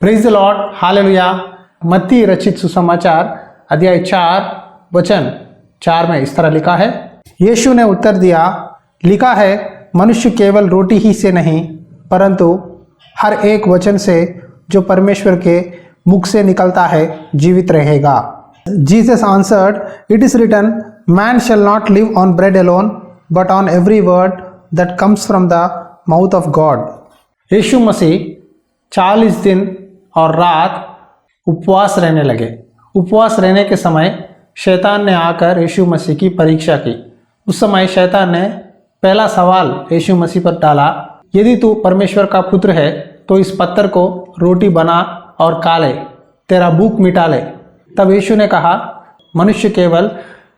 Praise the Lord, hallelujah. मत्ती रचित सुसमाचार अध्याय 4 वचन 4 में इस तरह लिखा है, यीशु ने उत्तर दिया, लिखा है मनुष्य केवल रोटी ही से नहीं परंतु हर एक वचन से जो परमेश्वर के मुख से निकलता है जीवित रहेगा। Jesus answered, it is written, man shall not live on bread alone but on every word that comes from the mouth of God. यीशु मसीह 40 दिन और रात उपवास रहने लगे। उपवास रहने के समय शैतान ने आकर यीशु मसीह की परीक्षा की। उस समय शैतान ने पहला सवाल यीशु मसीह पर डाला, यदि तू परमेश्वर का पुत्र है तो इस पत्थर को रोटी बना और खा ले, तेरा भूख मिटा ले। तब यीशु ने कहा, मनुष्य केवल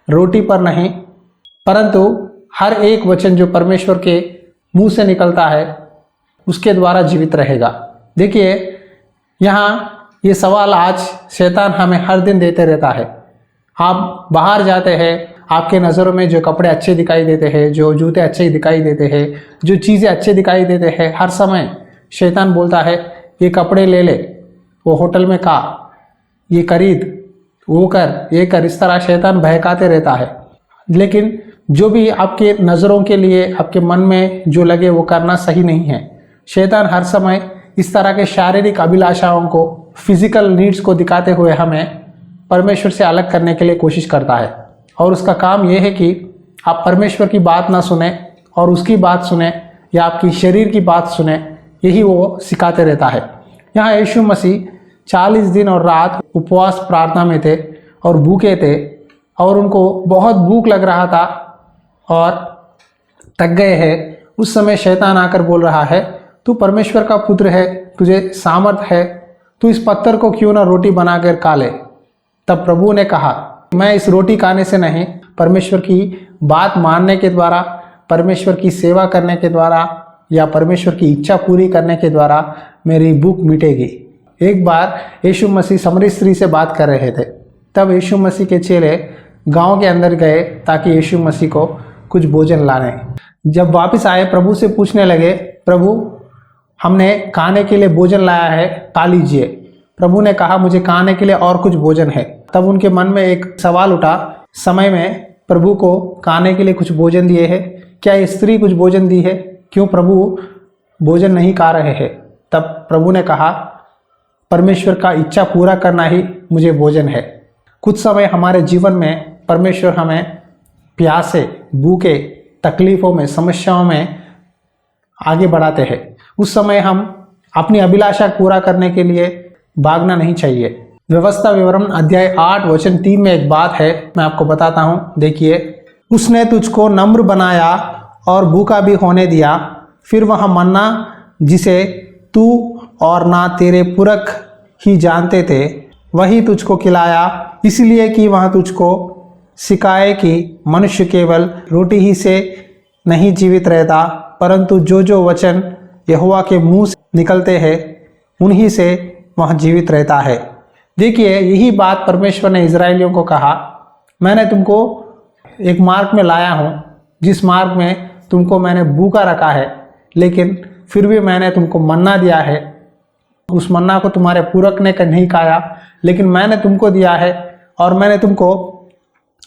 रोटी पर नहीं परंतु हर एक वचन जो परमेश्वर के मुंह से निकलता है उसके द्वारा जीवित रहेगा। देखिए, यहाँ ये सवाल आज शैतान हमें हर दिन देते रहता है। आप बाहर जाते हैं, आपके नज़रों में जो कपड़े अच्छे दिखाई देते हैं, जो जूते अच्छे दिखाई देते हैं, जो चीज़ें अच्छे दिखाई देते हैं, हर समय शैतान बोलता है ये कपड़े ले ले, वो होटल में खा, ये खरीद, वो कर, ये कर। इस तरह शैतान बहकाते रहता है। लेकिन जो भी आपके नज़रों के लिए आपके मन में जो लगे वो करना सही नहीं है। शैतान हर समय इस तरह के शारीरिक अभिलाषाओं को, फिजिकल नीड्स को दिखाते हुए हमें परमेश्वर से अलग करने के लिए कोशिश करता है। और उसका काम यह है कि आप परमेश्वर की बात ना सुने और उसकी बात सुने या आपकी शरीर की बात सुने, यही वो सिखाते रहता है। यहाँ यीशु मसीह 40 दिन और रात उपवास प्रार्थना में थे और भूखे थे और उनको बहुत भूख लग रहा था और थक गए हैं। उस समय शैतान आकर बोल रहा है, तू परमेश्वर का पुत्र है, तुझे सामर्थ है, तू इस पत्थर को क्यों ना रोटी बनाकर खा ले। तब प्रभु ने कहा, मैं इस रोटी खाने से नहीं, परमेश्वर की बात मानने के द्वारा, परमेश्वर की सेवा करने के द्वारा या परमेश्वर की इच्छा पूरी करने के द्वारा मेरी भूख मिटेगी। एक बार यीशु मसीह सामरी स्त्री से बात कर रहे थे। तब यीशु मसीह के चेले गांव के अंदर गए ताकि यीशु मसीह को कुछ भोजन लाने। जब वापस आए, प्रभु से पूछने लगे, प्रभु हमने खाने के लिए भोजन लाया है, खा लीजिए। प्रभु ने कहा, मुझे खाने के लिए और कुछ भोजन है। तब उनके मन में एक सवाल उठा, समय में प्रभु को खाने के लिए कुछ भोजन दिए है, क्या ये स्त्री कुछ भोजन दी है, क्यों प्रभु भोजन नहीं खा रहे हैं? तब प्रभु ने कहा, परमेश्वर का इच्छा पूरा करना ही मुझे भोजन है। कुछ समय हमारे जीवन में परमेश्वर हमें प्यासे, भूखे, तकलीफ़ों में, समस्याओं में आगे बढ़ाते हैं। उस समय हम अपनी अभिलाषा पूरा करने के लिए भागना नहीं चाहिए। व्यवस्था विवरण अध्याय 8 वचन 3 में एक बात है, मैं आपको बताता हूँ। देखिए, उसने तुझको नम्र बनाया और भूखा भी होने दिया, फिर वह मन्ना जिसे तू और ना तेरे पुरख ही जानते थे वही तुझको खिलाया, इसलिए कि वह तुझको सिखाए कि मनुष्य केवल रोटी ही से नहीं जीवित रहता परंतु जो जो वचन यहोवा के मुंह से निकलते हैं उन्हीं से वह जीवित रहता है। देखिए, यही बात परमेश्वर ने इजराइलियों को कहा, मैंने तुमको एक मार्ग में लाया हूँ जिस मार्ग में तुमको मैंने भूखा रखा है, लेकिन फिर भी मैंने तुमको मन्ना दिया है। उस मन्ना को तुम्हारे पुरख ने नहीं खाया, लेकिन मैंने तुमको दिया है और मैंने तुमको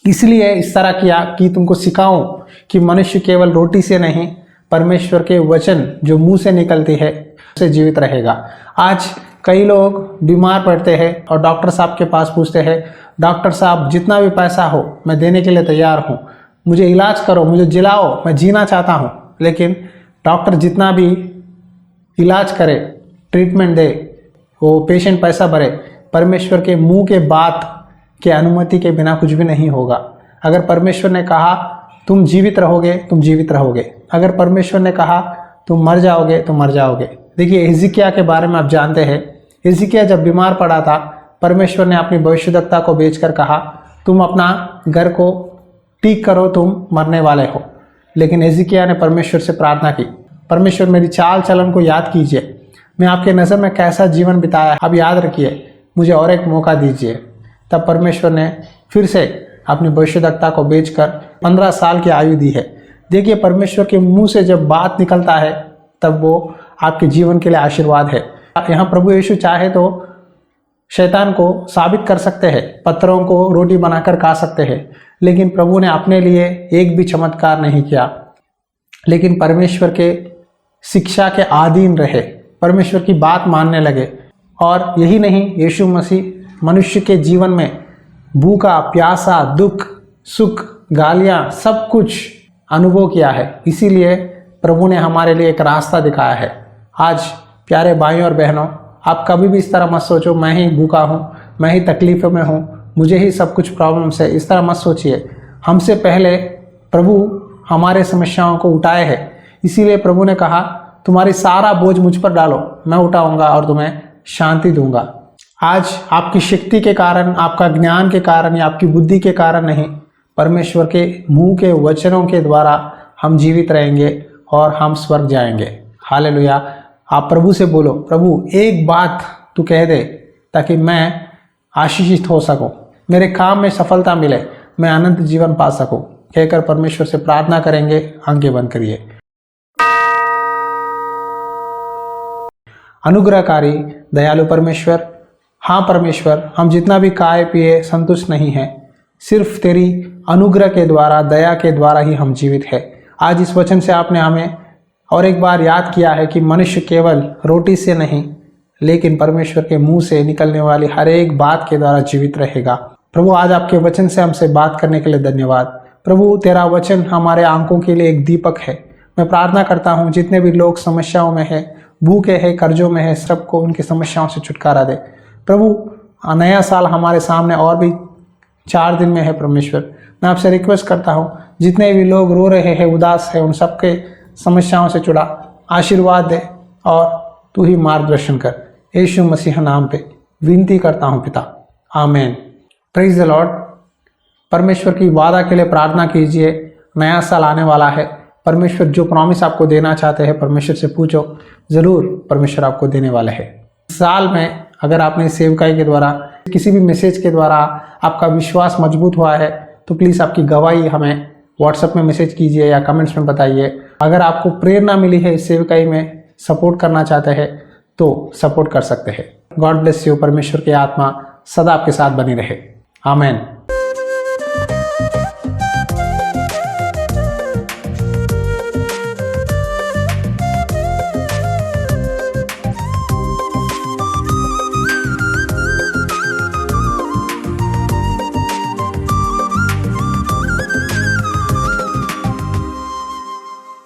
इसलिए इस तरह किया कि तुमको सिखाऊं कि मनुष्य केवल रोटी से नहीं, परमेश्वर के वचन जो मुंह से निकलती है उससे जीवित रहेगा। आज कई लोग बीमार पड़ते हैं और डॉक्टर साहब के पास पूछते हैं, डॉक्टर साहब जितना भी पैसा हो मैं देने के लिए तैयार हूँ, मुझे इलाज करो, मुझे जिलाओ, मैं जीना चाहता हूँ। लेकिन डॉक्टर जितना भी इलाज करे, ट्रीटमेंट दे, वो पेशेंट पैसा भरे, परमेश्वर के मुंह के बात के अनुमति के बिना कुछ भी नहीं होगा। अगर परमेश्वर ने कहा तुम जीवित रहोगे, तुम जीवित रहोगे। अगर परमेश्वर ने कहा तुम मर जाओगे, तो मर जाओगे। देखिए, हिजकिय्याह के बारे में आप जानते हैं। हिजकिय्याह जब बीमार पड़ा था, परमेश्वर ने अपनी भविष्यद्वक्ता को भेजकर कहा तुम अपना घर को ठीक करो, तुम मरने वाले हो। लेकिन हिजकिय्याह ने परमेश्वर से प्रार्थना की, परमेश्वर मेरी चाल चलन को याद कीजिए, मैं आपके नज़र में कैसा जीवन बिताया, अब याद रखिए, मुझे और एक मौका दीजिए। तब परमेश्वर ने फिर से अपनी भविष्यद्वक्ता को भेजकर 15 साल की आयु दी है। देखिए, परमेश्वर के मुंह से जब बात निकलता है तब वो आपके जीवन के लिए आशीर्वाद है। यहाँ प्रभु यीशु चाहे तो शैतान को साबित कर सकते हैं, पत्थरों को रोटी बनाकर खा सकते हैं, लेकिन प्रभु ने अपने लिए एक भी चमत्कार नहीं किया, लेकिन परमेश्वर के शिक्षा के अधीन रहे, परमेश्वर की बात मानने लगे। और यही नहीं, यीशु मसीह मनुष्य के जीवन में भूखा प्यासा, दुख सुख, गालियाँ सब कुछ अनुभव किया है, इसीलिए प्रभु ने हमारे लिए एक रास्ता दिखाया है। आज प्यारे भाइयों और बहनों, आप कभी भी इस तरह मत सोचो मैं ही भूखा हूँ, मैं ही तकलीफ़ों में हूँ, मुझे ही सब कुछ प्रॉब्लम्स है, इस तरह मत सोचिए। हमसे पहले प्रभु हमारे समस्याओं को उठाए है, इसीलिए प्रभु ने कहा तुम्हारी सारा बोझ मुझ पर डालो, मैं उठाऊंगा और तुम्हें शांति दूंगा। आज आपकी शक्ति के कारण, आपका ज्ञान के कारण या आपकी बुद्धि के कारण नहीं, परमेश्वर के मुंह के वचनों के द्वारा हम जीवित रहेंगे और हम स्वर्ग जाएंगे। हालेलुया। आप प्रभु से बोलो, प्रभु एक बात तू कह दे ताकि मैं आशीषित हो सकूं, मेरे काम में सफलता मिले, मैं अनंत जीवन पा सकूं। कहकर परमेश्वर से प्रार्थना करेंगे। आंखें बंद करिए। अनुग्रहकारी दयालु परमेश्वर, हाँ परमेश्वर, हम जितना भी खाए पिए संतुष्ट नहीं हैं, सिर्फ तेरी अनुग्रह के द्वारा, दया के द्वारा ही हम जीवित हैं। आज इस वचन से आपने हमें और एक बार याद किया है कि मनुष्य केवल रोटी से नहीं, लेकिन परमेश्वर के मुंह से निकलने वाली हर एक बात के द्वारा जीवित रहेगा। प्रभु, आज आपके वचन से हमसे बात करने के लिए धन्यवाद। प्रभु, तेरा वचन हमारे आंखों के लिए एक दीपक है। मैं प्रार्थना करता हूँ जितने भी लोग समस्याओं में है, भूखे हैं, कर्जों में है, सबको उनकी समस्याओं से छुटकारा दे। प्रभु, नया साल हमारे सामने और भी 4 दिन में है। परमेश्वर, मैं आपसे रिक्वेस्ट करता हूँ जितने भी लोग रो रहे हैं, उदास है, उन सबके समस्याओं से छुड़ा, आशीर्वाद दे और तू ही मार्गदर्शन कर। यीशु मसीह नाम पे विनती करता हूँ पिता, आमीन। Praise the Lord. परमेश्वर की वादा के लिए प्रार्थना कीजिए। नया साल आने वाला है, परमेश्वर जो प्रॉमिस आपको देना चाहते हैं, परमेश्वर से पूछो, ज़रूर परमेश्वर आपको देने वाले हैं। साल में अगर आपने सेवकाई के द्वारा, किसी भी मैसेज के द्वारा आपका विश्वास मजबूत हुआ है, तो प्लीज़ आपकी गवाही हमें व्हाट्सएप में मैसेज कीजिए या कमेंट्स में बताइए। अगर आपको प्रेरणा मिली है इस सेवकाई में, सपोर्ट करना चाहते हैं तो सपोर्ट कर सकते हैं। God bless you. परमेश्वर की आत्मा सदा आपके साथ बनी रहे। आमीन।